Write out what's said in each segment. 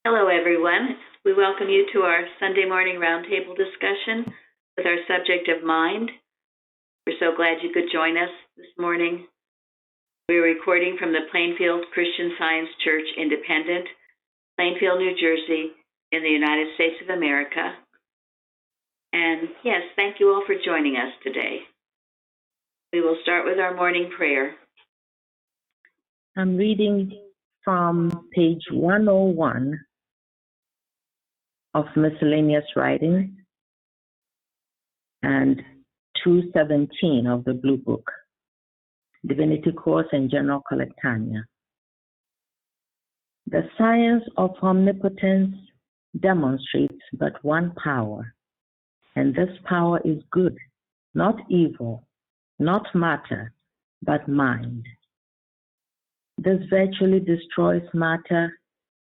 Hello, everyone. We welcome you to our Sunday morning roundtable discussion with our subject of mind. We're so glad you could join us this morning. We're recording from the Plainfield Christian Science Church Independent, Plainfield, New Jersey, in the United States of America. And yes, thank you all for joining us today. We will start with our morning prayer. I'm reading from page 101 of Miscellaneous Writings and 217 of the Blue Book, Divinity Course and General Collectania. The science of omnipotence demonstrates but one power, and this power is good, not evil, not matter, but mind. This virtually destroys matter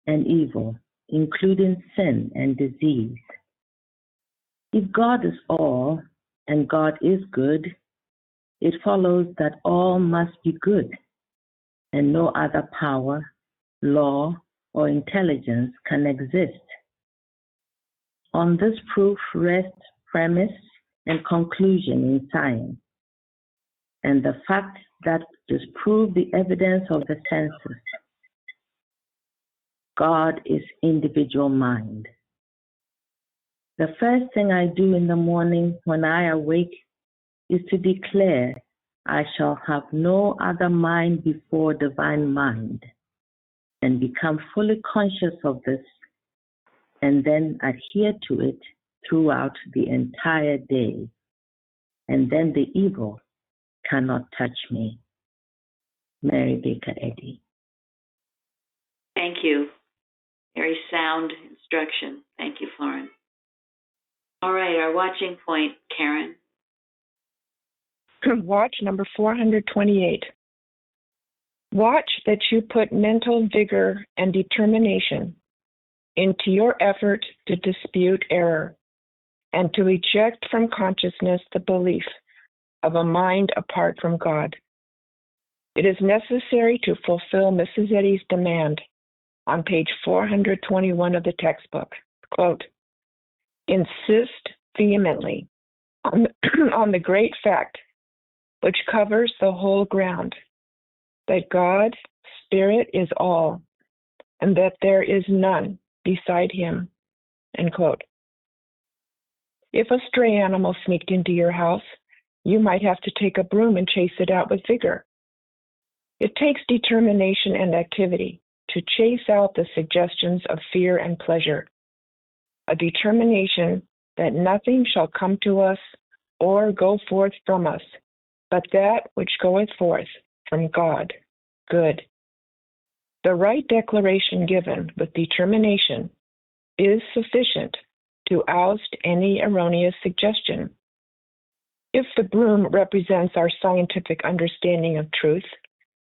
and evil, including sin and disease. If God is all and God is good, it follows that all must be good, and no other power, law, or intelligence can exist. On this proof rests premise and conclusion in science, and the fact that disprove the evidence of the senses. God is individual mind. The first thing I do in the morning when I awake is to declare I shall have no other mind before divine mind, and become fully conscious of this, and then adhere to it throughout the entire day. And then the evil cannot touch me. Mary Baker Eddy. Thank you. Very sound instruction. Thank you, Florence. All right, our watching point, Karen. Watch number 428. Watch that you put mental vigor and determination into your effort to dispute error and to reject from consciousness the belief of a mind apart from God. It is necessary to fulfill Mrs. Eddy's demand on page 421 of the textbook. Quote, insist vehemently on the great fact which covers the whole ground, that God, Spirit, is all, and that there is none beside him. End quote. If a stray animal sneaked into your house, you might have to take a broom and chase it out with vigor. It takes determination and activity to chase out the suggestions of fear and pleasure, a determination that nothing shall come to us or go forth from us, but that which goeth forth from God, good. The right declaration given with determination is sufficient to oust any erroneous suggestion. If the broom represents our scientific understanding of truth,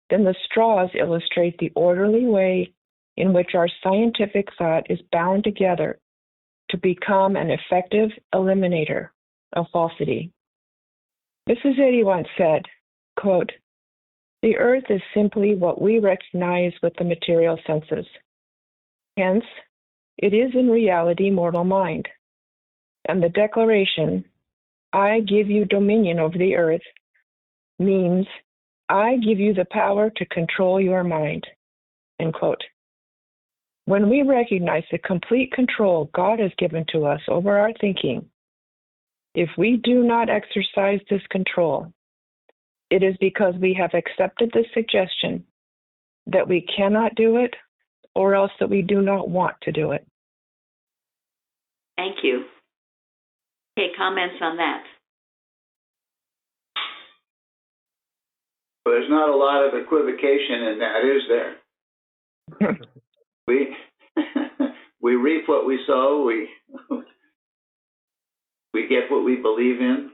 then the straws illustrate the orderly way in which our scientific thought is bound together to become an effective eliminator of falsity. Mrs. Eddy once said, quote, the earth is simply what we recognize with the material senses. Hence, it is in reality mortal mind. And the declaration, I give you dominion over the earth, means I give you the power to control your mind. End quote. When we recognize the complete control God has given to us over our thinking, if we do not exercise this control, it is because we have accepted the suggestion that we cannot do it, or else that we do not want to do it. Thank you. Okay, comments on that? Well, there's not a lot of equivocation in that, is there? We reap what we sow. We get what we believe in,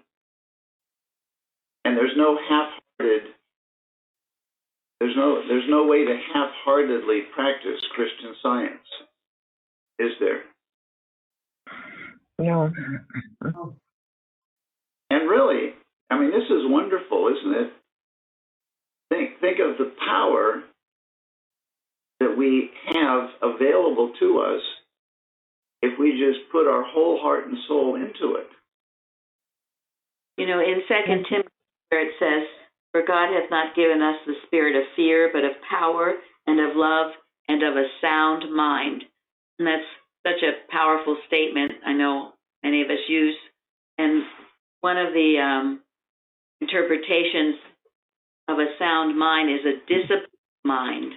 and there's no half-hearted. There's no way to half-heartedly practice Christian Science, is there? No. And really, I mean, this is wonderful, isn't it? Think of the power that that we have available to us if we just put our whole heart and soul into it. You know, in 2 Timothy, where it says, "For God hath not given us the spirit of fear, but of power and of love and of a sound mind." And that's such a powerful statement I know many of us use. And one of the interpretations of a sound mind is a disciplined mind.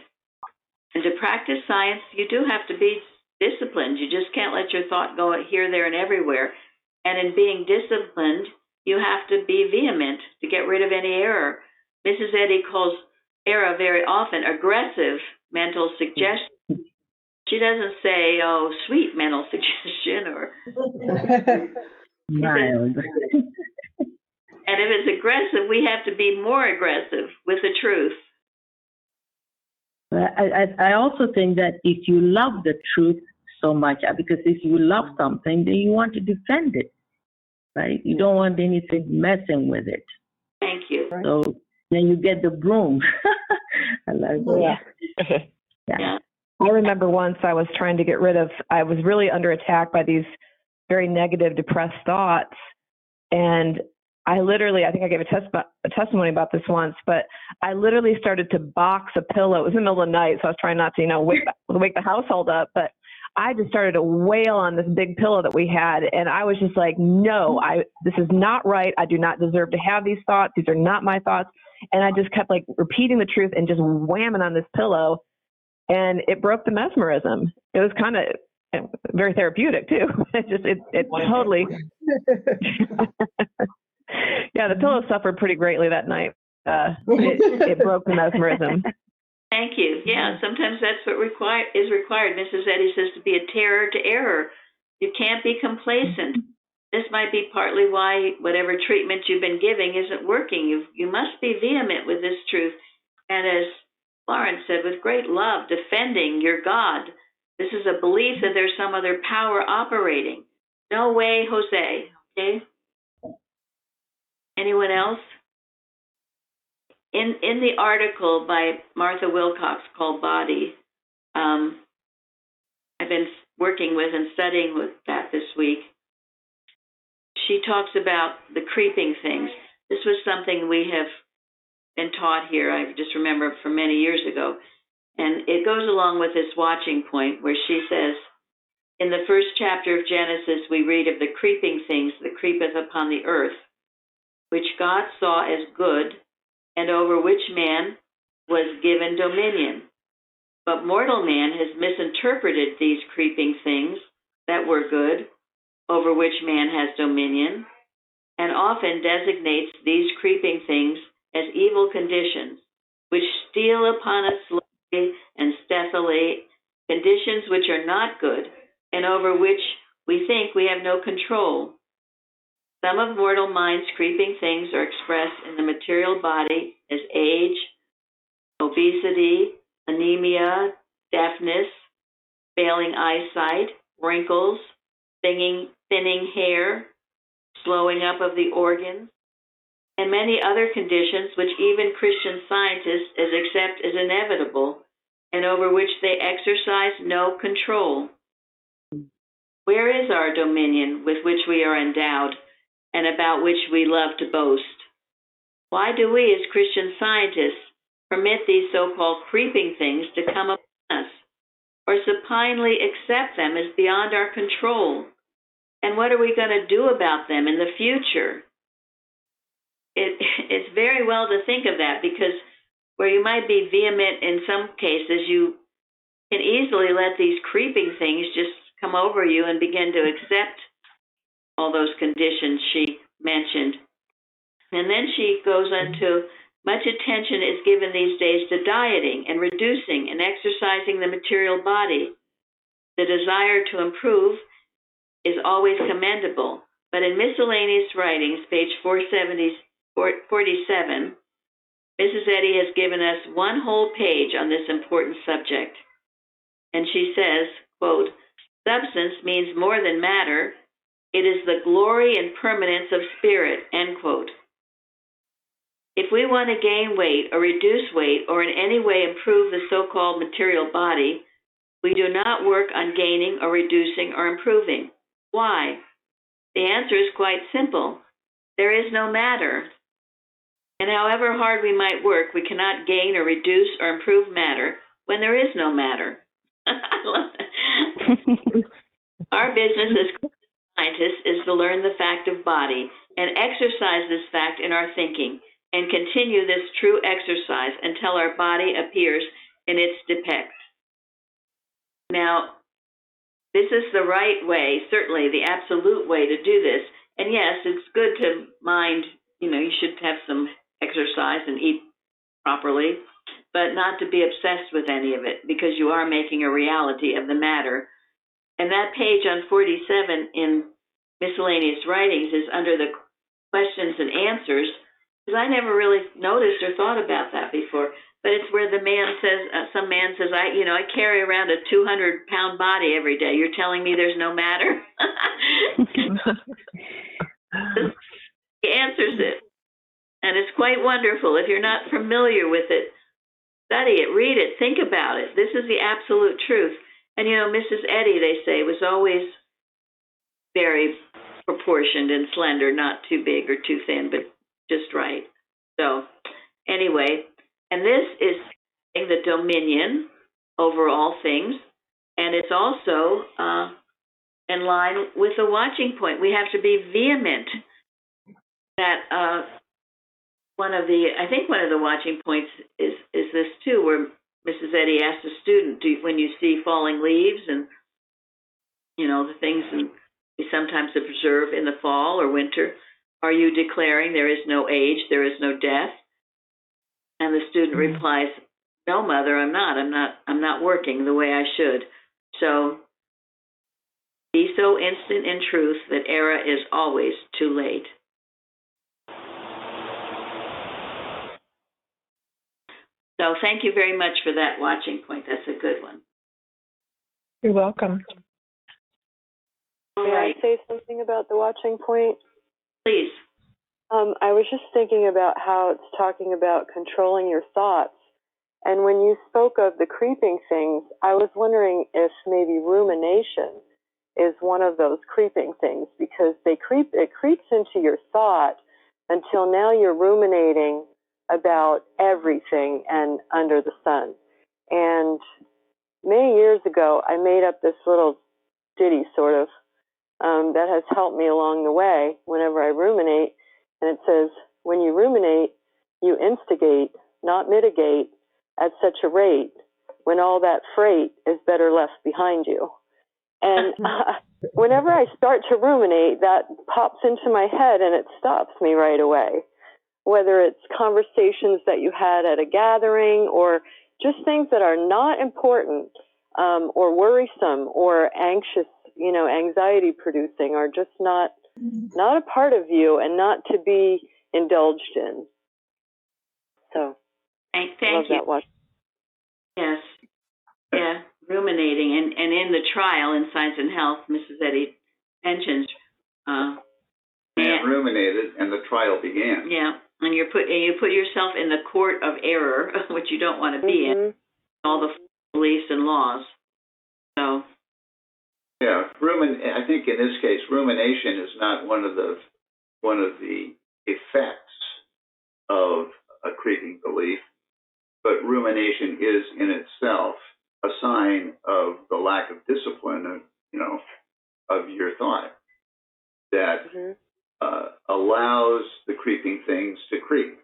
And to practice science, you do have to be disciplined. You just can't let your thought go here, there, and everywhere. And in being disciplined, you have to be vehement to get rid of any error. Mrs. Eddy calls error very often aggressive mental suggestion. She doesn't say, "Oh, sweet mental suggestion," or Mild. And if it's aggressive, we have to be more aggressive with the truth. I also think that if you love the truth so much, because if you love something, then you want to defend it, right? You don't want anything messing with it. Thank you. So then you get the broom. I like that. Yeah. I remember once I was trying to get rid of, I was really under attack by these very negative, depressed thoughts. And I literally, I think I gave a testimony about this once, but I literally started to box a pillow. It was in the middle of the night, so I was trying not to, wake the household up. But I just started to wail on this big pillow that we had. And I was just like, no, this is not right. I do not deserve to have these thoughts. These are not my thoughts. And I just kept repeating the truth and just whamming on this pillow. And it broke the mesmerism. It was kind of very therapeutic too. It totally. Yeah, the pillow suffered pretty greatly that night. It broke the mesmerism. Thank you. Yeah, sometimes that's what is required. Mrs. Eddy says to be a terror to error. You can't be complacent. This might be partly why whatever treatment you've been giving isn't working. You must be vehement with this truth. And as Florence said, with great love, defending your God. This is a belief that there's some other power operating. No way, Jose. Okay? Anyone else? In the article by Martha Wilcox called Body, I've been working with and studying with that this week. She talks about the creeping things. This was something we have been taught here. I just remember from many years ago. And it goes along with this watching point where she says, in the first chapter of Genesis, we read of the creeping things that creepeth upon the earth, which God saw as good, and over which man was given dominion. But mortal man has misinterpreted these creeping things that were good, over which man has dominion, and often designates these creeping things as evil conditions, which steal upon us slowly and stealthily, conditions which are not good, and over which we think we have no control. Some of mortal mind's creeping things are expressed in the material body as age, obesity, anemia, deafness, failing eyesight, wrinkles, thinning hair, slowing up of the organs, and many other conditions which even Christian scientists accept as inevitable and over which they exercise no control. Where is our dominion with which we are endowed and about which we love to boast? Why do we as Christian scientists permit these so-called creeping things to come upon us or supinely accept them as beyond our control? And what are we going to do about them in the future? It's very well to think of that, because where you might be vehement in some cases, you can easily let these creeping things just come over you and begin to accept all those conditions she mentioned. And then she goes into much attention is given these days to dieting and reducing and exercising the material body. The desire to improve is always commendable, but in miscellaneous writings, page 447, Mrs. Eddy has given us one whole page on this important subject. And she says, quote, substance means more than matter. It is the glory and permanence of spirit, end quote. If we want to gain weight or reduce weight or in any way improve the so-called material body, we do not work on gaining or reducing or improving. Why? The answer is quite simple. There is no matter. And however hard we might work, we cannot gain or reduce or improve matter when there is no matter. I love that. Our business as scientists is to learn the fact of body and exercise this fact in our thinking and continue this true exercise until our body appears in its depict. Now, this is the right way, certainly the absolute way to do this. And yes, it's good to mind, you should have some exercise and eat properly, but not to be obsessed with any of it because you are making a reality of the matter. And that page on 47 in miscellaneous writings is under the questions and answers, because I never really noticed or thought about that before. But it's where the man says, some man says, I carry around a 200-pound body every day. You're telling me there's no matter? He answers it. And it's quite wonderful. If you're not familiar with it, study it, read it, think about it. This is the absolute truth. And, Mrs. Eddy, they say, was always very proportioned and slender, not too big or too thin, but just right. So, anyway, and this is the dominion over all things, and it's also in line with the watching point. We have to be vehement. That one of the watching points is this too, where Mrs. Eddy asked a student, when you see falling leaves and the things we sometimes observe in the fall or winter, are you declaring there is no age, there is no death? And the student replies, "No, Mother, I'm not. I'm not working the way I should." So be so instant in truth that error is always too late. So thank you very much for that watching point. That's a good one. You're welcome. All May right. I say something about the watching point? Please. I was just thinking about how it's talking about controlling your thoughts. And when you spoke of the creeping things, I was wondering if maybe rumination is one of those creeping things, because it creeps into your thought until now you're ruminating about everything and under the sun. And many years ago, I made up this little ditty sort of that has helped me along the way whenever I ruminate. And it says, when you ruminate, you instigate, not mitigate, at such a rate, when all that freight is better left behind you. And whenever I start to ruminate, that pops into my head and it stops me right away. Whether it's conversations that you had at a gathering or just things that are not important or worrisome or anxious, anxiety producing, are just not a part of you and not to be indulged in. So Thank love you. that watch. Yes. Yeah, ruminating. And in the trial in Science and Health, Mrs. Eddy mentions Man ruminated, and the trial began. Yeah, and you put yourself in the court of error, which you don't want to be in, all the beliefs and laws. So. Yeah, I think in this case, rumination is not one of the effects of a creeping belief, but rumination is in itself a sign of the lack of discipline, of your thought that allows the creeping things to creep.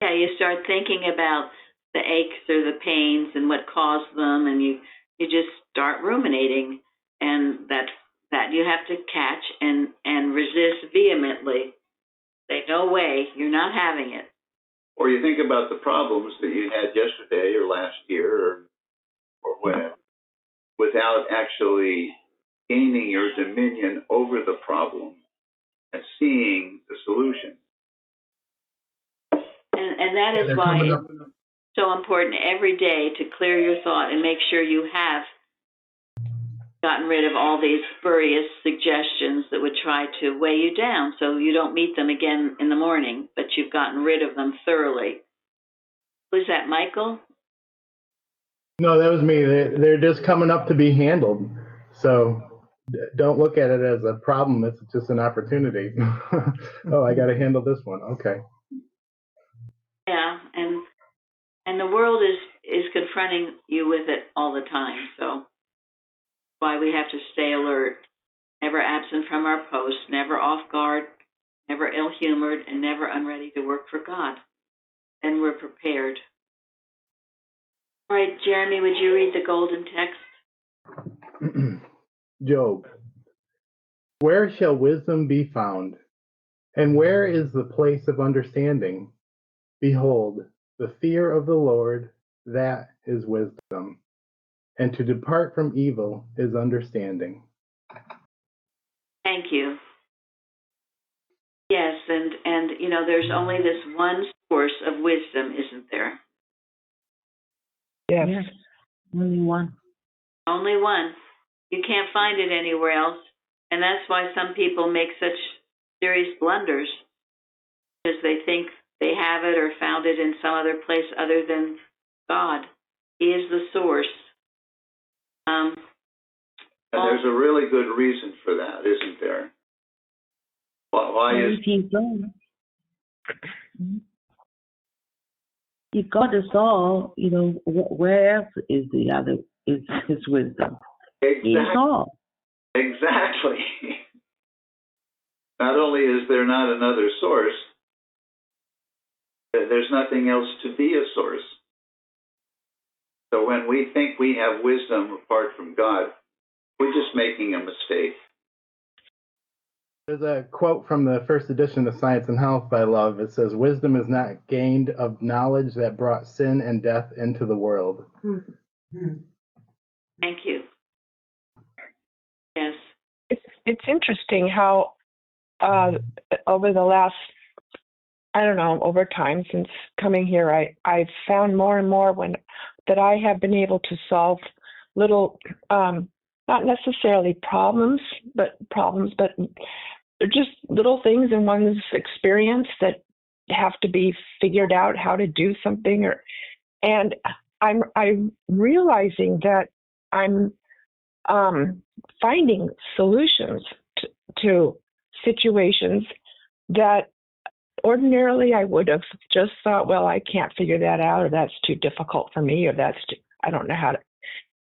Yeah, you start thinking about the aches or the pains and what caused them, and you just start ruminating, and that you have to catch and resist vehemently. Say, no way, you're not having it. Or you think about the problems that you had yesterday or last year or whatever, without actually gaining your dominion over the problem and seeing the solution. And that is why it's so important every day to clear your thought and make sure you have gotten rid of all these spurious suggestions that would try to weigh you down so you don't meet them again in the morning, but you've gotten rid of them thoroughly. Who's that, Michael? No, that was me. They're just coming up to be handled. So don't look at it as a problem. It's just an opportunity. Oh, I got to handle this one. Okay. Yeah, and the world is confronting you with it all the time. So why we have to stay alert, never absent from our post, never off guard, never ill-humored, and never unready to work for God. And we're prepared. All right, Jeremy, would you read the golden text? Job. Where shall wisdom be found? And where is the place of understanding? Behold, the fear of the Lord, that is wisdom. And to depart from evil is understanding. Thank you. Yes, and you know, there's only this one source of wisdom, isn't there? Yes. Yes, only one. Only one. You can't find it anywhere else. And that's why some people make such serious blunders, because they think they have it or found it in some other place other than God. He is the source. And there's a really good reason for that, isn't there? Why is... If God is all, you know, where else is the other, is his wisdom? Exactly. He is all. Exactly. Not only is there not another source, there's nothing else to be a source. So when we think we have wisdom apart from God, we're just making a mistake. There's a quote from the first edition of Science and Health I love. It says, "Wisdom is not gained of knowledge that brought sin and death into the world." Thank you. Yes. It's interesting how over the last, I don't know, over time since coming here, I've found more and more that I have been able to solve little, not necessarily problems, but they're just little things in one's experience that have to be figured out how to do something. And I'm realizing that I'm finding solutions to situations that ordinarily I would have just thought, well, I can't figure that out, or that's too difficult for me, or I don't know how to.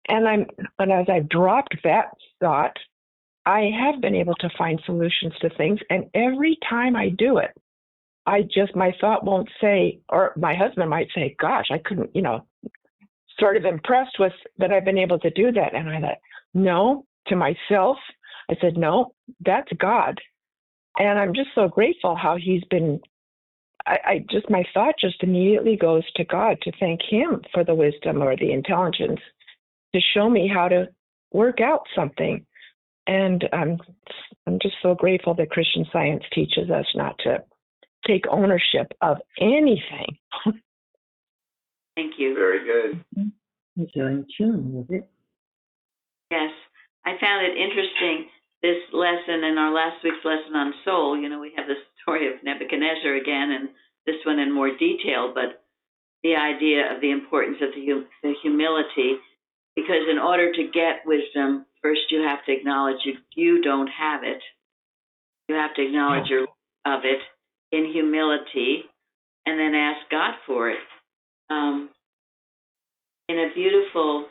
And as I've dropped that thought, I have been able to find solutions to things. And every time I do it, my thought won't say, or my husband might say, gosh, I couldn't, sort of impressed with that I've been able to do that. And I thought, no, to myself, I said, no, that's God. And I'm just so grateful how he's been, my thought just immediately goes to God to thank him for the wisdom or the intelligence to show me how to work out something. And I'm just so grateful that Christian Science teaches us not to take ownership of anything. Thank you. Very good. You're in tune with it. Yes. I found it interesting, this lesson and our last week's lesson on soul. You know, we have the story of Nebuchadnezzar again, and this one in more detail, but the idea of the importance of the humility, because in order to get wisdom, first you have to acknowledge you don't have it. You have to acknowledge your lack of it in humility, and then ask God for it. In a beautiful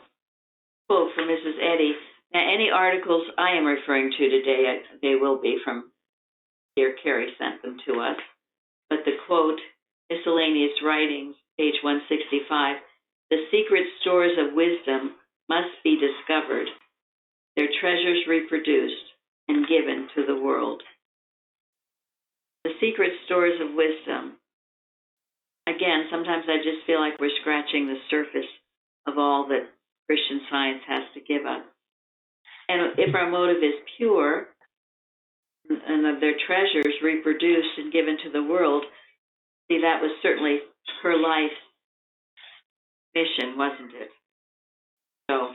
quote from Mrs. Eddy. Now, any articles I am referring to today, they will be from dear Carrie sent them to us. But the quote, miscellaneous writings, page 165, the secret stores of wisdom must be discovered, their treasures reproduced and given to the world. The secret stores of wisdom. Again, sometimes I just feel like we're scratching the surface of all that Christian Science has to give us. And if our motive is pure, and of their treasures reproduced and given to the world, see, that was certainly her life mission, wasn't it? So,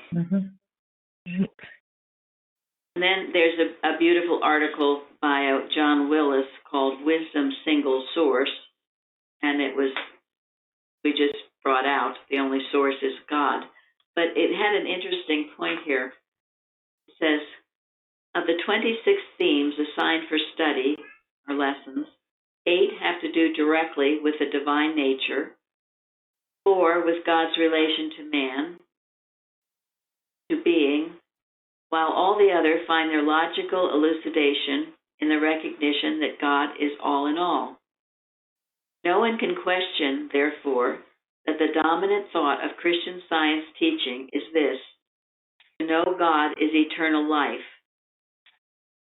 And then there's a beautiful article by John Willis called Wisdom's Single Source, and we just brought out the only source is God. But it had an interesting point here. It says, of the 26 themes assigned for study, or lessons, 8 have to do directly with the divine nature, 4 with God's relation to man, to being, while all the others find their logical elucidation in the recognition that God is all in all. No one can question, therefore, that the dominant thought of Christian Science teaching is this: to know God is eternal life.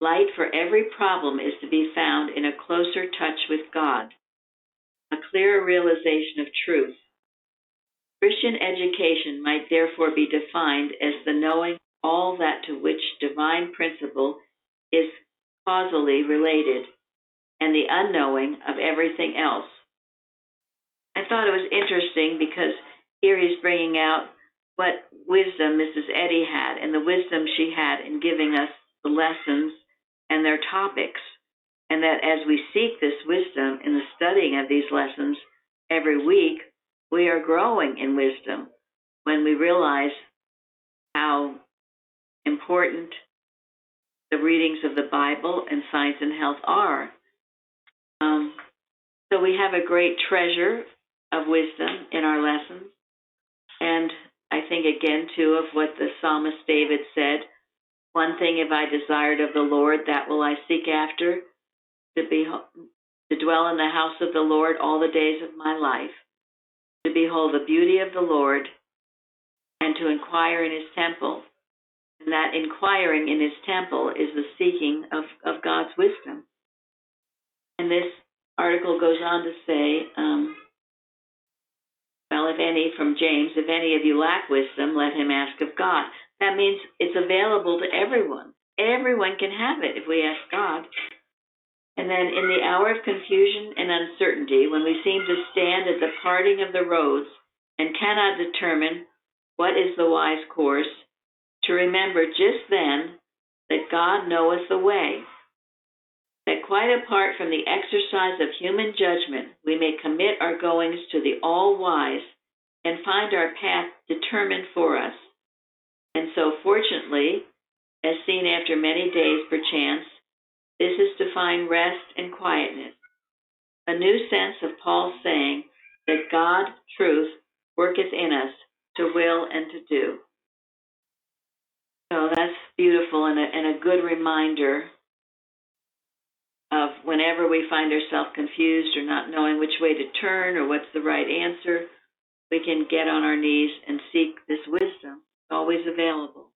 Light for every problem is to be found in a closer touch with God, a clearer realization of truth. Christian education might therefore be defined as the knowing all that to which divine principle is causally related, and the unknowing of everything else. I thought it was interesting because here he's bringing out what wisdom Mrs. Eddy had and the wisdom she had in giving us the lessons and their topics, and that as we seek this wisdom in the studying of these lessons every week, we are growing in wisdom when we realize how important the readings of the Bible and Science and Health are. So we have a great treasure of wisdom in our lessons. And I think again, too, of what the psalmist David said, one thing have I desired of the Lord, that will I seek after, to dwell in the house of the Lord all the days of my life, to behold the beauty of the Lord, and to inquire in his temple. And that inquiring in his temple is the seeking of God's wisdom. And this article goes on to say, well, from James, if any of you lack wisdom, let him ask of God. That means it's available to everyone. Everyone can have it if we ask God. And then in the hour of confusion and uncertainty, when we seem to stand at the parting of the roads and cannot determine what is the wise course, to remember just then that God knoweth the way, that quite apart from the exercise of human judgment, we may commit our goings to the all-wise and find our path determined for us. And so fortunately, as seen after many days perchance, this is to find rest and quietness, a new sense of Paul's saying that God, truth, worketh in us to will and to do. So that's beautiful and a good reminder of whenever we find ourselves confused or not knowing which way to turn or what's the right answer, we can get on our knees and seek this wisdom. It's always available.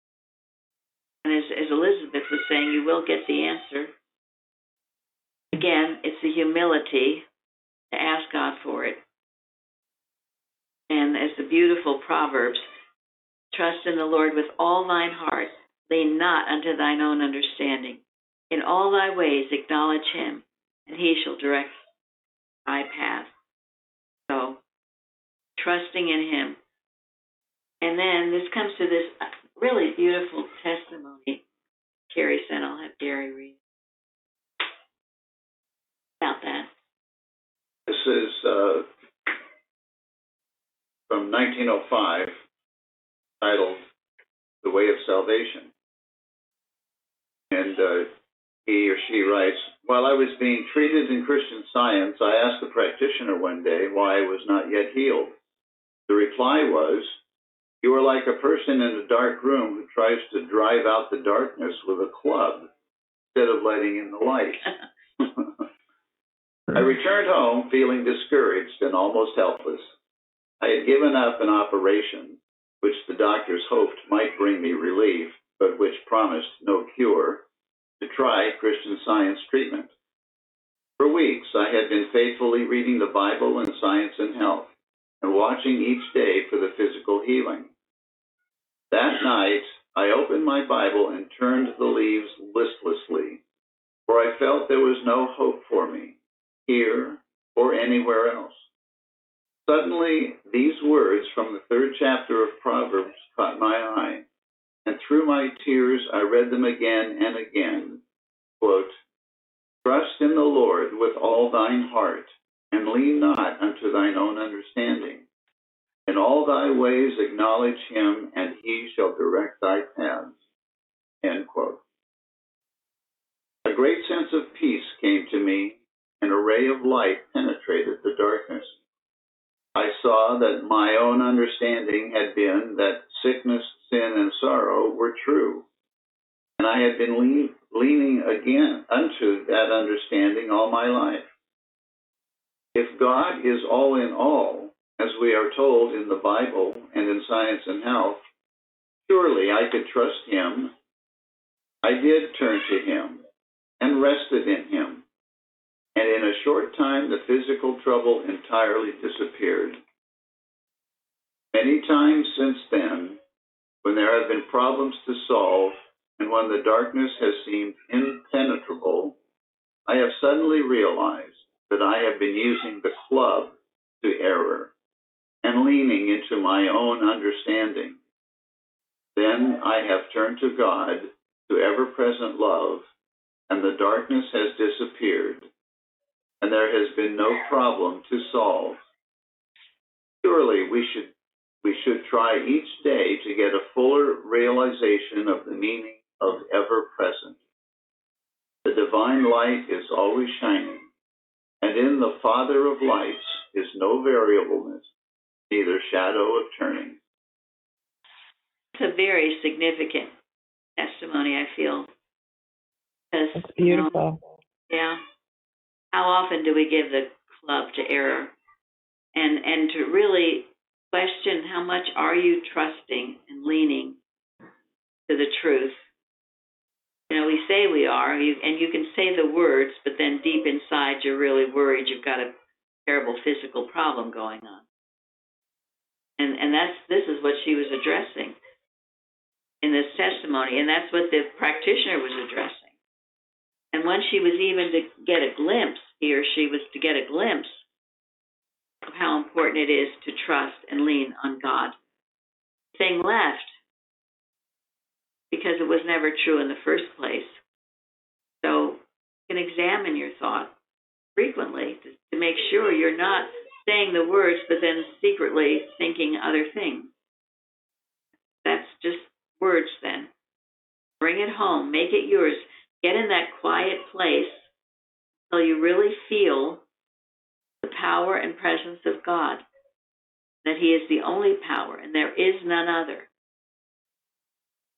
And as Elizabeth was saying, you will get the answer. Again, it's the humility to ask God for it. And as the beautiful Proverbs, trust in the Lord with all thine heart, lean not unto thine own understanding. In all thy ways acknowledge him, and he shall direct thy path. So, trusting in him. And then this comes to this really beautiful testimony Carrie sent. I'll have Gary read about that. This is from 1905, titled The Way of Salvation. And he or she writes, while I was being treated in Christian Science, I asked the practitioner one day why I was not yet healed. The reply was, you are like a person in a dark room who tries to drive out the darkness with a club instead of letting in the light. I returned home feeling discouraged and almost helpless. I had given up an operation which the doctors hoped might bring me relief, but which promised no cure, to try Christian Science treatment. For weeks, I had been faithfully reading the Bible and Science and Health, and watching each day for the physical healing. That night, I opened my Bible and turned the leaves listlessly, for I felt there was no hope for me, here or anywhere else. Suddenly, these words from the 3rd chapter of Proverbs caught my eye. and through my tears I read them again and again. Quote, trust in the Lord with all thine heart, and lean not unto thine own understanding. In all thy ways acknowledge him, and he shall direct thy paths. End quote. A great sense of peace came to me, and a ray of light penetrated the darkness. I saw that my own understanding had been that sickness, sin, and sorrow were true, and I had been leaning again unto that understanding all my life. If God is all in all, as we are told in the Bible and in Science and Health, surely I could trust him. I did turn to him and rested in him, and in a short time the physical trouble entirely disappeared. Many times since then, when there have been problems to solve and when the darkness has seemed impenetrable, I have suddenly realized that I have been using the club to error and leaning into my own understanding. Then I have turned to God, to ever-present love, and the darkness has disappeared, and there has been no problem to solve. Surely we should try each day to get a fuller realization of the meaning of ever-present. The divine light is always shining, and in the Father of lights is no variableness, neither shadow of turning. It's a very significant testimony, I feel. It's beautiful. Yeah. How often do we give the club to error? And to really question how much are you trusting and leaning to the truth? You know, we say we are, and you can say the words, but then deep inside you're really worried you've got a terrible physical problem going on. And this is what she was addressing in this testimony, and that's what the practitioner was addressing. And when she was even to get a glimpse, he or she was to get a glimpse of how important it is to trust and lean on God. The thing left, because it was never true in the first place. So you can examine your thought frequently to make sure you're not saying the words, but then secretly thinking other things. That's just words then. Bring it home. Make it yours. Get in that quiet place until you really feel the power and presence of God, that he is the only power and there is none other.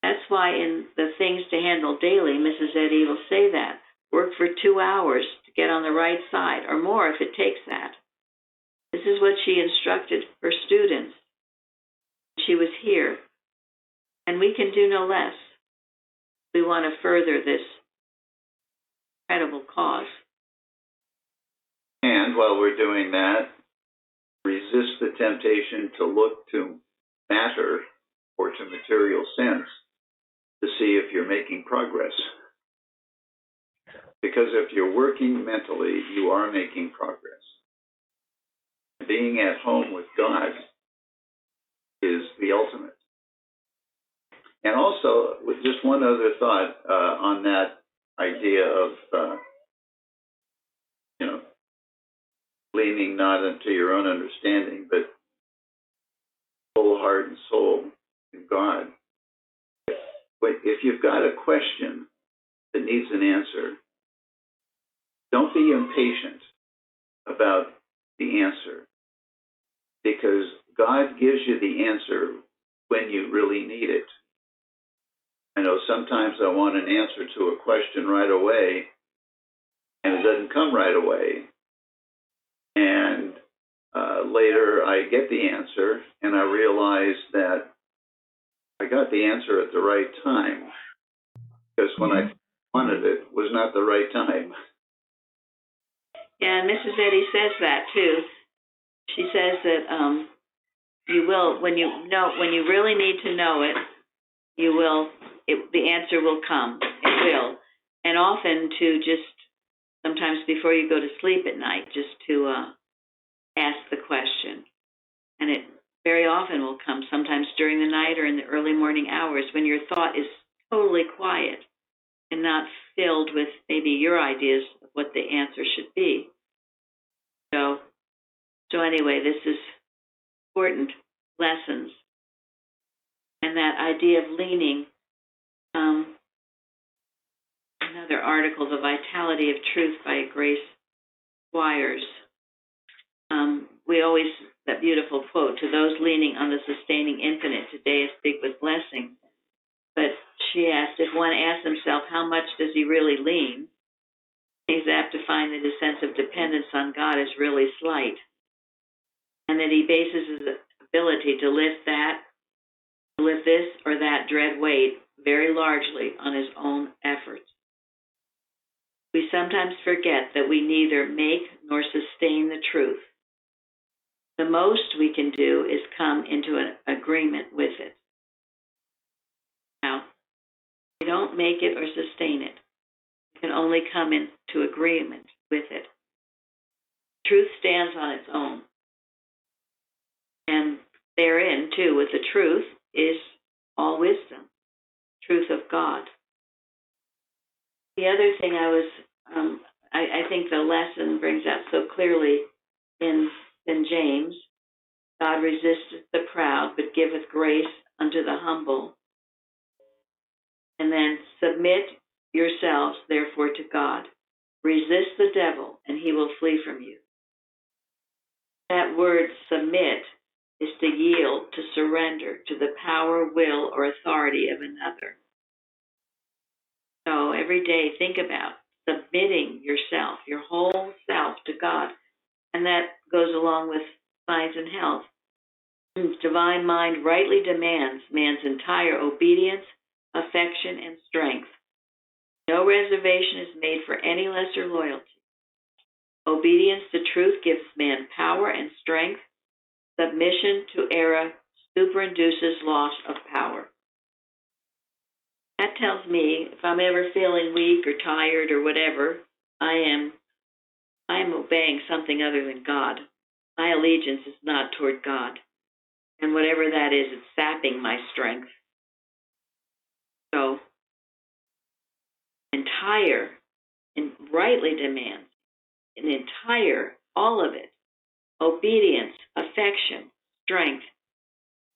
That's why in the things to handle daily, Mrs. Eddy will say that. Work for 2 hours to get on the right side, or more if it takes that. This is what she instructed her students. She was here. And we can do no less. We want to further this incredible cause. And while we're doing that, resist the temptation to look to matter or to material sense to see if you're making progress. Because if you're working mentally, you are making progress. Being at home with God is the ultimate. And also, with just one other thought on that idea of, leaning not into your own understanding, but whole heart and soul in God. But if you've got a question that needs an answer, don't be impatient about the answer, because God gives you the answer when you really need it. I know sometimes I want an answer to a question right away, and it doesn't come right away. And later I get the answer, and I realize that I got the answer at the right time, because when I wanted it was not the right time. Yeah, and Mrs. Eddy says that too. She says that you will, when you really need to know it, the answer will come. It will. And often to just, sometimes before you go to sleep at night, just to ask the question. And very often will come, sometimes during the night or in the early morning hours when your thought is totally quiet and not filled with maybe your ideas of what the answer should be. So anyway, this is important lessons. And that idea of leaning, another article, The Vitality of Truth by Grace Wires. We always, that beautiful quote, to those leaning on the sustaining infinite, today is big with blessing. But she asked, if one asks himself, how much does he really lean? He's apt to find that his sense of dependence on God is really slight, and that he bases his ability to lift this or that dread weight very largely on his own efforts. We sometimes forget that we neither make nor sustain the truth. The most we can do is come into an agreement with it. Now, we don't make it or sustain it. We can only come into agreement with it. Truth stands on its own. And therein, too, with the truth, is all wisdom, truth of God. The other thing I think the lesson brings out so clearly in James, God resisteth the proud, but giveth grace unto the humble. And then submit yourselves, therefore, to God. Resist the devil, and he will flee from you. That word submit is to yield, to surrender to the power, will, or authority of another. So every day, think about submitting yourself, your whole self, to God. And that goes along with science and health. Divine mind rightly demands man's entire obedience, affection, and strength. No reservation is made for any lesser loyalty. Obedience to truth gives man power and strength. Submission to error superinduces loss of power. That tells me if I'm ever feeling weak or tired or whatever, I am obeying something other than God. My allegiance is not toward God. And whatever that is, it's sapping my strength. So, entire and rightly demands an entire, all of it, obedience, affection, strength.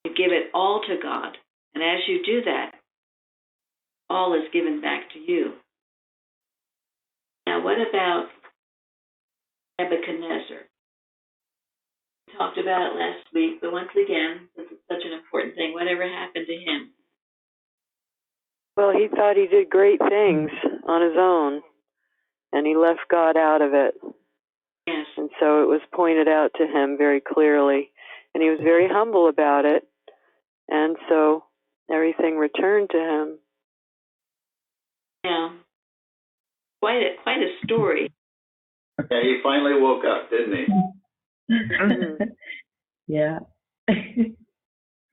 You give it all to God. And as you do that, all is given back to you. Now, what about Nebuchadnezzar? We talked about it last week, but once again, this is such an important thing. Whatever happened to him? Well, he thought he did great things on his own, and he left God out of it. Yes. And so it was pointed out to him very clearly, and he was very humble about it, and so everything returned to him. Yeah. Quite a story. Yeah, he finally woke up, didn't he? Yeah.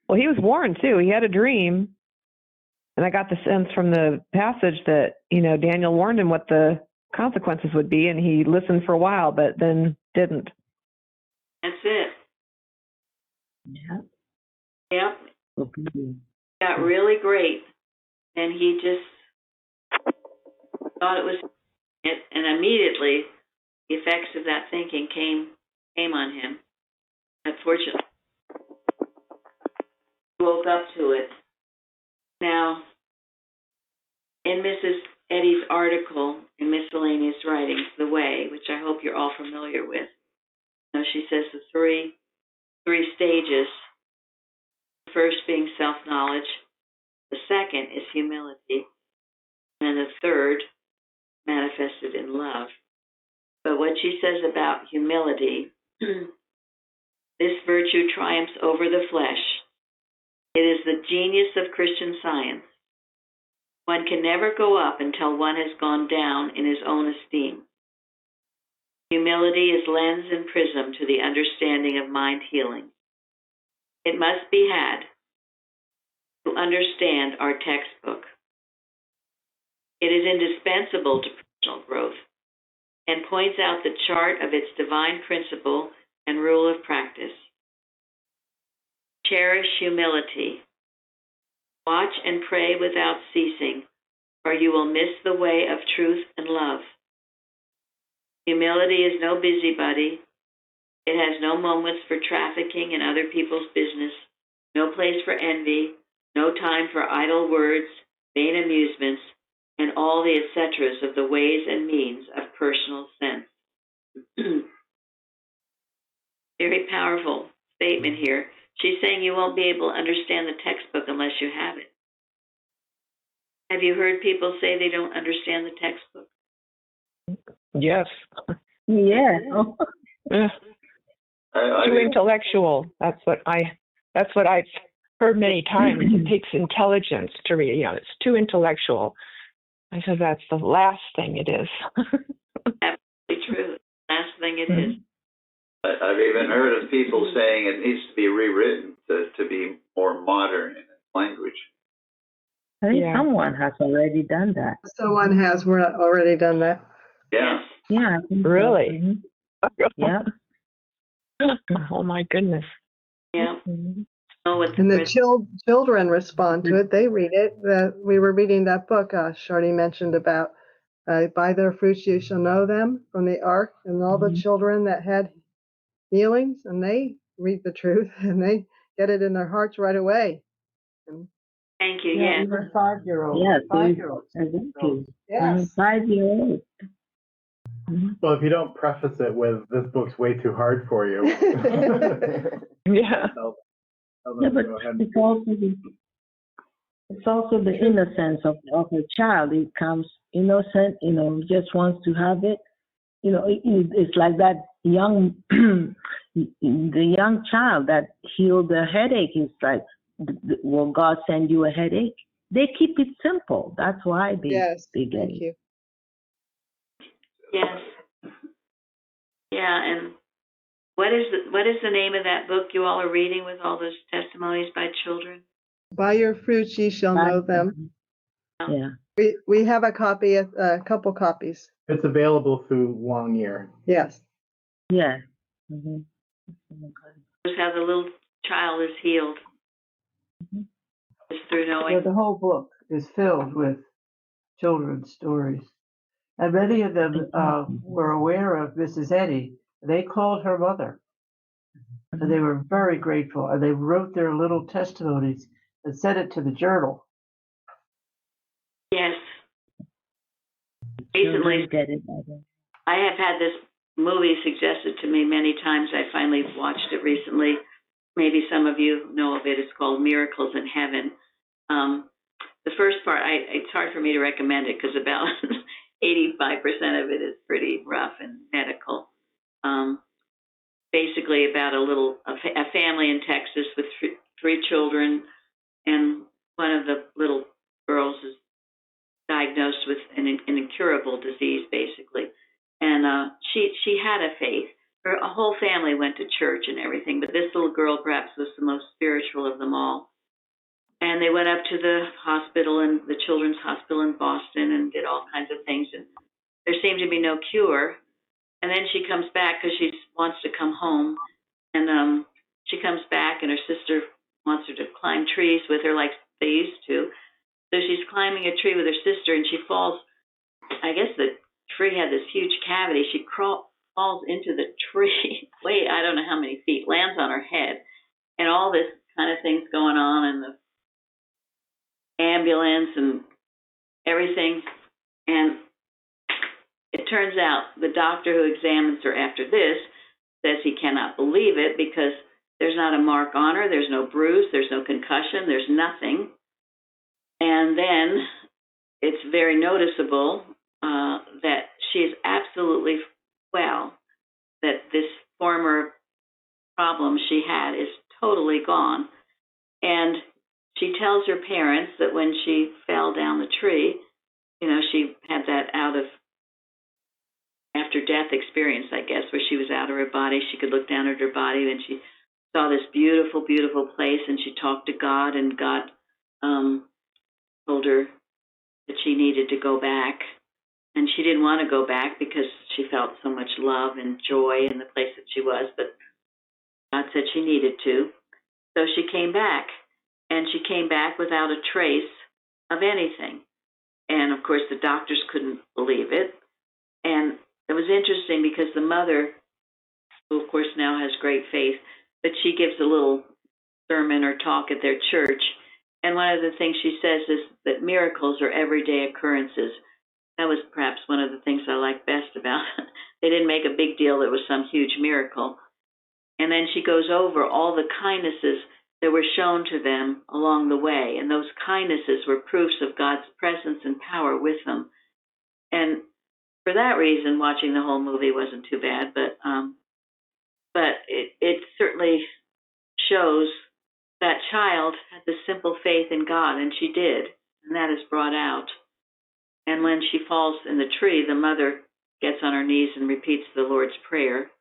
Well, he was warned too. He had a dream. And I got the sense from the passage that, Daniel warned him what the consequences would be, and he listened for a while, but then didn't. That's it. Yeah. Yep. Okay. Got really great. And he just thought it was it, and immediately the effects of that thinking came on him. Unfortunately, he woke up to it. Now, in Mrs. Eddy's article in Miscellaneous Writings, The Way, which I hope you're all familiar with, she says the three stages. The first being self-knowledge, the second is humility, and the third manifested in love. But what she says about humility, this virtue triumphs over the flesh. It is the genius of Christian Science. One can never go up until one has gone down in his own esteem. Humility is lens and prism to the understanding of mind healing. It must be had to understand our textbook. It is indispensable to personal growth and points out the chart of its divine principle and rule of practice. Cherish humility. Watch and pray without ceasing, or you will miss the way of truth and love. Humility is no busybody. It has no moments for trafficking in other people's business, no place for envy, no time for idle words, vain amusements, and all the et ceteras of the ways and means of personal sense. Very powerful statement here. She's saying you won't be able to understand the textbook unless you have it. Have you heard people say they don't understand the textbook? Yes. Yeah. Too intellectual. That's what I've heard many times. It takes intelligence to read. It's too intellectual. I said that's the last thing it is. Absolutely true. Last thing it is. I've even heard of people saying it needs to be rewritten to be more modern in its language. I think someone has already done that. Someone has already done that. Yeah. Yeah. I think so. Really? Yeah. Oh my goodness. Yeah. And the children respond to it. They read it. We were reading that book Shardy mentioned about by their fruits you shall know them from the ark, and all the children that had healings, and they read the truth and they get it in their hearts right away. Thank you. Yeah, Yeah. even 5-year-olds. Yes. 5-year-olds. Exactly. Yes. 5-year-old. Well, if you don't preface it with "this book's way too hard for you," Yeah. Yeah, but it's also the innocence of a child. It comes innocent, just wants to have it. It's like that young, the young child that healed the headache. It's like, will God send you a headache? They keep it simple. That's why they get Thank it. you. Yes. Yeah, and what is the name of that book you all are reading with all those testimonies by children? By your fruits ye shall know them. Yeah. We have a copy, a couple copies. it's available through Long Year. Yes. Yeah. Just how the little child is healed. Just through knowing. The whole book is filled with children's stories. And many of them were aware of Mrs. Eddy. They called her mother. And they were very grateful. And they wrote their little testimonies and sent it to the journal. Yes. Recently, I have had this movie suggested to me many times. I finally watched it recently. Maybe some of you know of it. It's called Miracles in Heaven. The first part, it's hard for me to recommend it because about 85% of it is pretty rough and medical. Basically about a family in Texas with three children, and one of the little girls is diagnosed with an incurable disease, basically. And she had a faith. Her whole family went to church and everything, but this little girl perhaps was the most spiritual of them all. And they went up to the hospital, and the children's hospital in Boston, and did all kinds of things. And there seemed to be no cure. And then she comes back because she wants to come home. And she comes back, and her sister wants her to climb trees with her like they used to. So she's climbing a tree with her sister, and she falls. I guess the tree had this huge cavity. She falls into the tree. Wait, I don't know how many feet. Lands on her head. And all this kind of things going on, and the ambulance and everything. And it turns out the doctor who examines her after this says he cannot believe it because there's not a mark on her, there's no bruise, there's no concussion, there's nothing. And then it's very noticeable that she is absolutely well, that this former problem she had is totally gone. And she tells her parents that when she fell down the tree, she had that out of after-death experience, I guess, where she was out of her body. She could look down at her body, and she saw this beautiful, beautiful place, and she talked to God, and God told her that she needed to go back. And she didn't want to go back because she felt so much love and joy in the place that she was, but God said she needed to. So she came back, and she came back without a trace of anything. And of course, the doctors couldn't believe it. And it was interesting because the mother, who of course now has great faith, but she gives a little sermon or talk at their church. And one of the things she says is that miracles are everyday occurrences. That was perhaps one of the things I like best about it. They didn't make a big deal. It was some huge miracle. And then she goes over all the kindnesses that were shown to them along the way. And those kindnesses were proofs of God's presence and power with them. And for that reason, watching the whole movie wasn't too bad. But it certainly shows that child had the simple faith in God, and she did. And that is brought out. And when she falls in the tree, the mother gets on her knees and repeats the Lord's Prayer.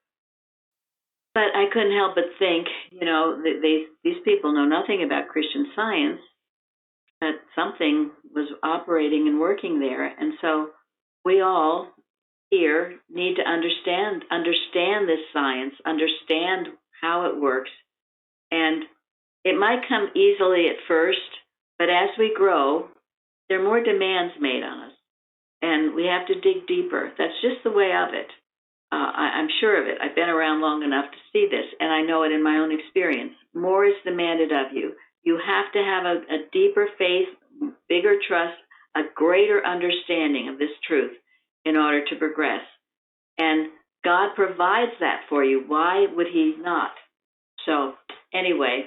But I couldn't help but think, these people know nothing about Christian Science, that something was operating and working there. And so we all here need to understand this science, understand how it works. And it might come easily at first, but as we grow, there are more demands made on us. And we have to dig deeper. That's just the way of it. I'm sure of it. I've been around long enough to see this, and I know it in my own experience. More is demanded of you. You have to have a deeper faith, bigger trust, a greater understanding of this truth in order to progress. And God provides that for you. Why would He not? So anyway,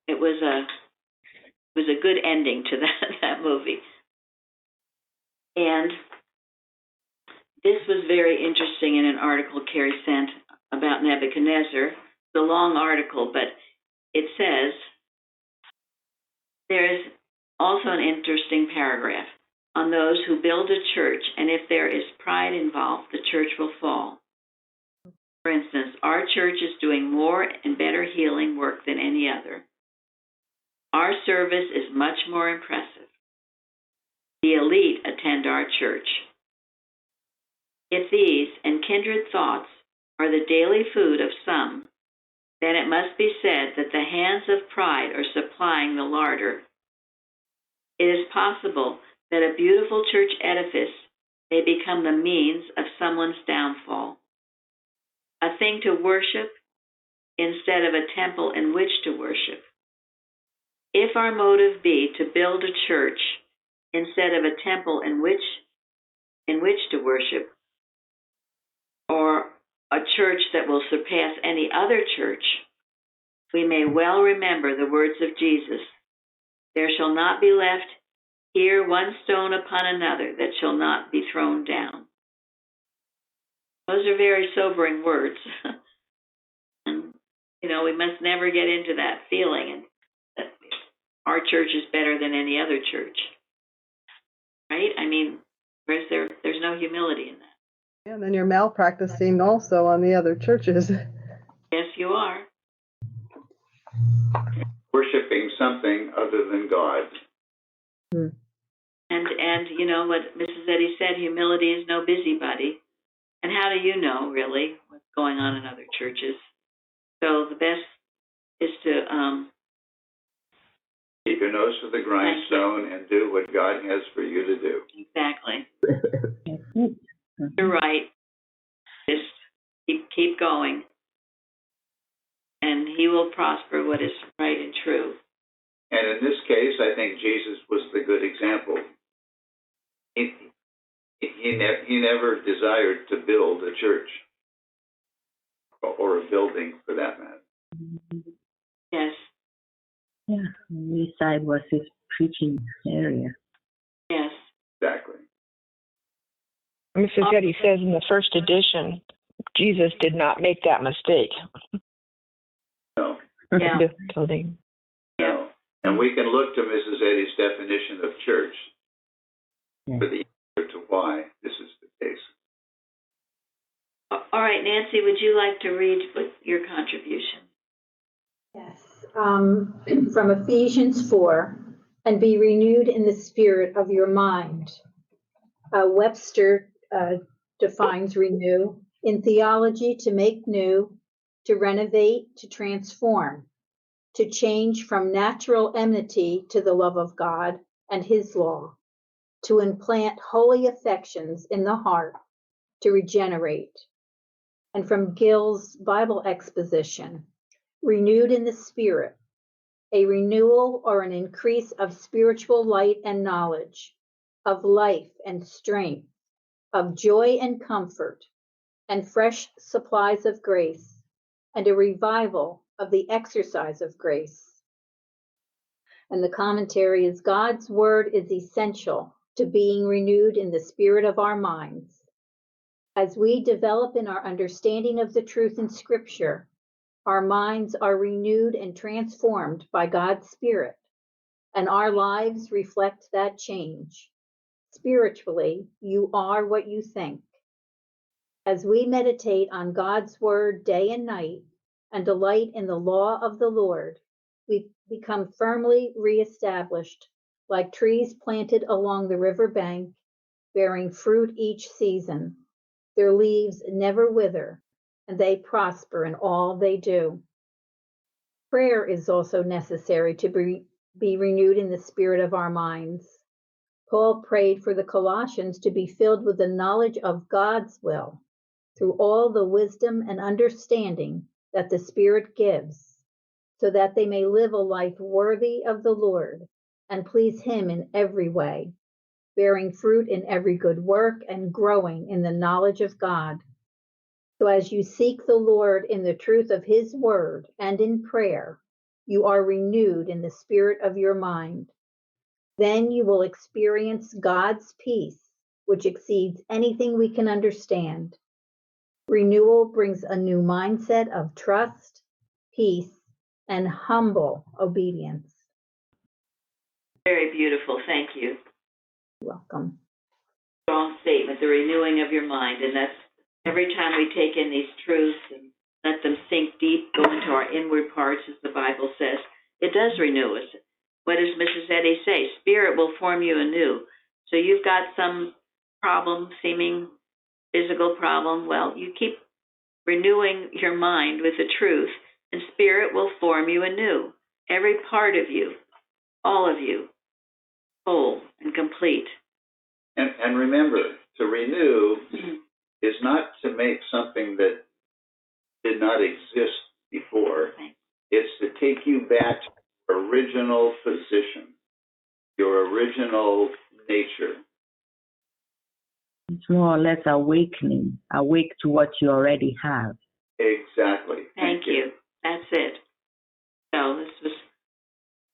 it was a good ending to that movie. And this was very interesting in an article Carrie sent about Nebuchadnezzar. It's a long article, but it says there is also an interesting paragraph on those who build a church, and if there is pride involved, the church will fall. For instance, our church is doing more and better healing work than any other. Our service is much more impressive. The elite attend our church. If these and kindred thoughts are the daily food of some, then it must be said that the hands of pride are supplying the larder. It is possible that a beautiful church edifice may become the means of someone's downfall, a thing to worship instead of a temple in which to worship. If our motive be to build a church instead of a temple in which to worship, or a church that will surpass any other church, we may well remember the words of Jesus. There shall not be left here one stone upon another that shall not be thrown down. Those are very sobering words. And, we must never get into that feeling that our church is better than any other church. Right? I mean, there's no humility in that. Yeah, and then you're malpracticing also on the other churches. Yes, you are. Worshipping something other than God. And you know what Mrs. Eddy said, humility is no busybody. And how do you know, really, what's going on in other churches? So the best is to keep your nose to the grindstone and do what God has for you to do. Exactly. You're right. Just keep going. And He will prosper what is right and true. And in this case, I think Jesus was the good example. He never desired to build a church, or a building for that matter. Yes. Yeah, this side was his preaching area. Yes. Exactly. Mrs. Eddy says in the first edition, Jesus did not make that mistake. No. Yeah. No. And we can look to Mrs. Eddy's definition of church for the answer to why this is the case. All right, Nancy, would you like to read your contribution? Yes. From Ephesians 4, and be renewed in the spirit of your mind. Webster defines renew in theology: to make new, to renovate, to transform. to change from natural enmity to the love of God and His law, to implant holy affections in the heart, to regenerate. And from Gill's Bible exposition, renewed in the Spirit, a renewal or an increase of spiritual light and knowledge, of life and strength, of joy and comfort, and fresh supplies of grace, and a revival of the exercise of grace. And the commentary is God's word is essential to being renewed in the spirit of our minds. As we develop in our understanding of the truth in Scripture, our minds are renewed and transformed by God's Spirit, and our lives reflect that change. Spiritually, you are what you think. As we meditate on God's word day and night and delight in the law of the Lord, we become firmly reestablished, like trees planted along the river bank, bearing fruit each season. Their leaves never wither, and they prosper in all they do. Prayer is also necessary to be renewed in the spirit of our minds. Paul prayed for the Colossians to be filled with the knowledge of God's will through all the wisdom and understanding that the Spirit gives, so that they may live a life worthy of the Lord and please Him in every way, bearing fruit in every good work and growing in the knowledge of God. So as you seek the Lord in the truth of His word and in prayer, you are renewed in the spirit of your mind. Then you will experience God's peace, which exceeds anything we can understand. Renewal brings a new mindset of trust, peace, and humble obedience. Very beautiful. Thank you. You're welcome. Strong statement, the renewing of your mind. And that's every time we take in these truths and let them sink deep, go into our inward parts, as the Bible says, it does renew us. What does Mrs. Eddy say? Spirit will form you anew. So you've got some problem, seeming physical problem. Well, you keep renewing your mind with the truth, and Spirit will form you anew. Every part of you, all of you, whole and complete. And remember, to renew is not to make something that did not exist before. It's to take you back to your original position, your original nature. It's more or less awakening, awake to what you already have. Exactly. Thank you. That's it. So this was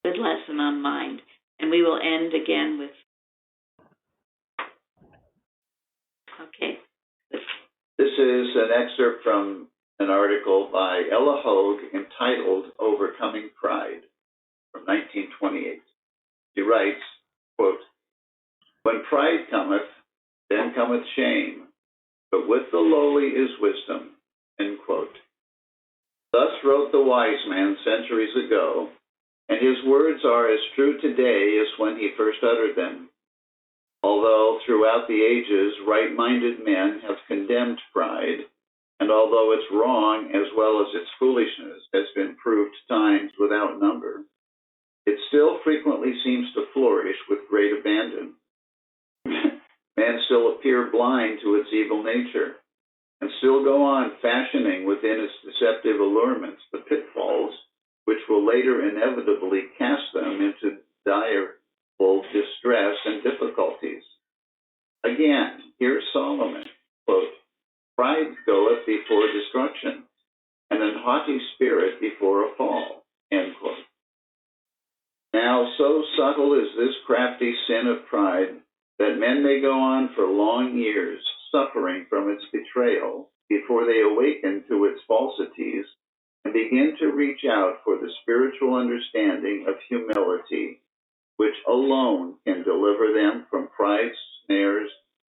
a good lesson on mind. And we will end again with, okay. This is an excerpt from an article by Ella Hogue entitled Overcoming Pride from 1928. She writes, quote, "When pride cometh, then cometh shame, but with the lowly is wisdom," end quote. Thus wrote the wise man centuries ago, and his words are as true today as when he first uttered them. Although throughout the ages right-minded men have condemned pride, and although its wrong as well as its foolishness has been proved times without number, it still frequently seems to flourish with great abandon. Men still appear blind to its evil nature, and still go on fashioning within its deceptive allurements the pitfalls which will later inevitably cast them into direful distress and difficulties. Again, here's Solomon, quote, "Pride goeth before destruction, and an haughty spirit before a fall," end quote. Now, so subtle is this crafty sin of pride that men may go on for long years suffering from its betrayal before they awaken to its falsities and begin to reach out for the spiritual understanding of humility, which alone can deliver them from pride's snares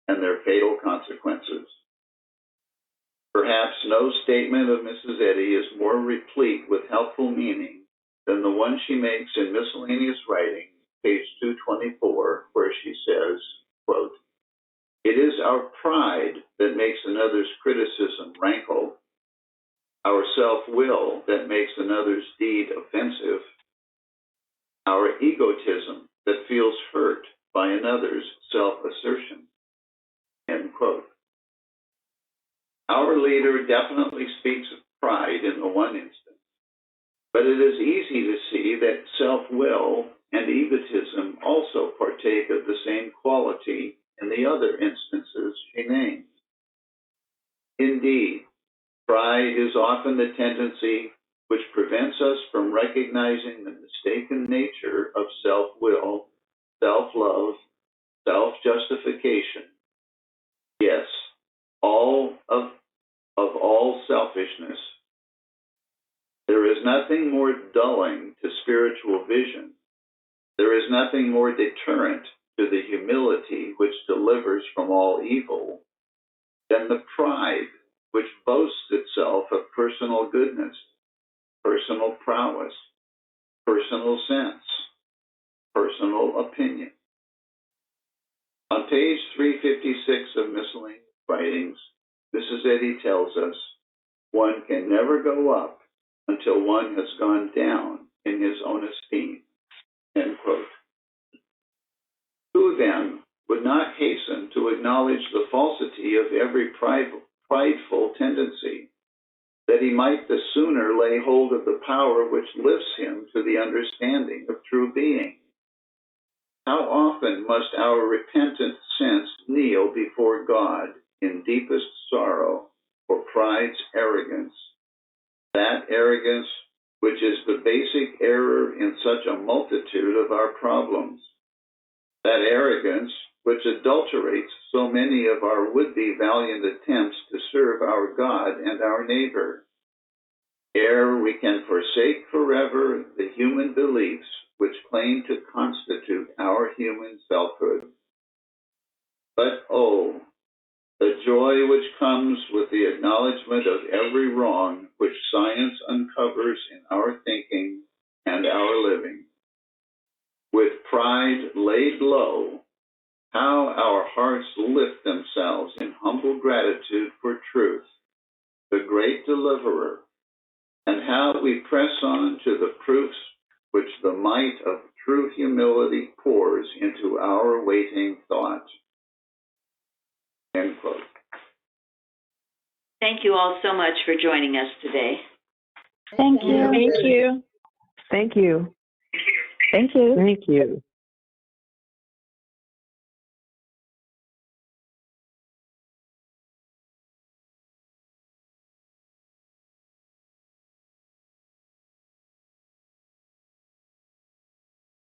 and their fatal consequences. Perhaps no statement of Mrs. Eddy is more replete with helpful meaning than the one she makes in Miscellaneous Writing, page 224, where she says, quote, "It is our pride that makes another's criticism rankle. Our self-will that makes another's deed offensive, our egotism that feels hurt by another's self-assertion. End quote. Our leader definitely speaks of pride in the one instance, but it is easy to see that self-will and egotism also partake of the same quality in the other instances she named. Indeed, pride is often the tendency which prevents us from recognizing the mistaken nature of self-will, self-love, self-justification. Yes, all of all selfishness. There is nothing more dulling to spiritual vision. There is nothing more deterrent to the humility which delivers from all evil than the pride which boasts itself of personal goodness, personal prowess, personal sense, personal opinion. On page 356 of Miscellaneous Writings, Mrs. Eddy tells us, one can never go up until one has gone down in his own esteem. End quote. Who then would not hasten to acknowledge the falsity of every prideful tendency, that he might the sooner lay hold of the power which lifts him to the understanding of true being? How often must our repentant sense kneel before God in deepest sorrow for pride's arrogance, that arrogance which is the basic error in such a multitude of our problems, that arrogance which adulterates so many of our would-be valiant attempts to serve our God and our neighbor, ere we can forsake forever the human beliefs which claim to constitute our human selfhood. But oh, the joy which comes with the acknowledgement of every wrong which science uncovers in our thinking and our living. With pride laid low, how our hearts lift themselves in humble gratitude for truth, the great deliverer, and how we press on to the proofs which the might of true humility pours into our waiting thought. End quote. Thank you all so much for joining us today. Thank you. Thank you. Thank you. Thank you. Thank you.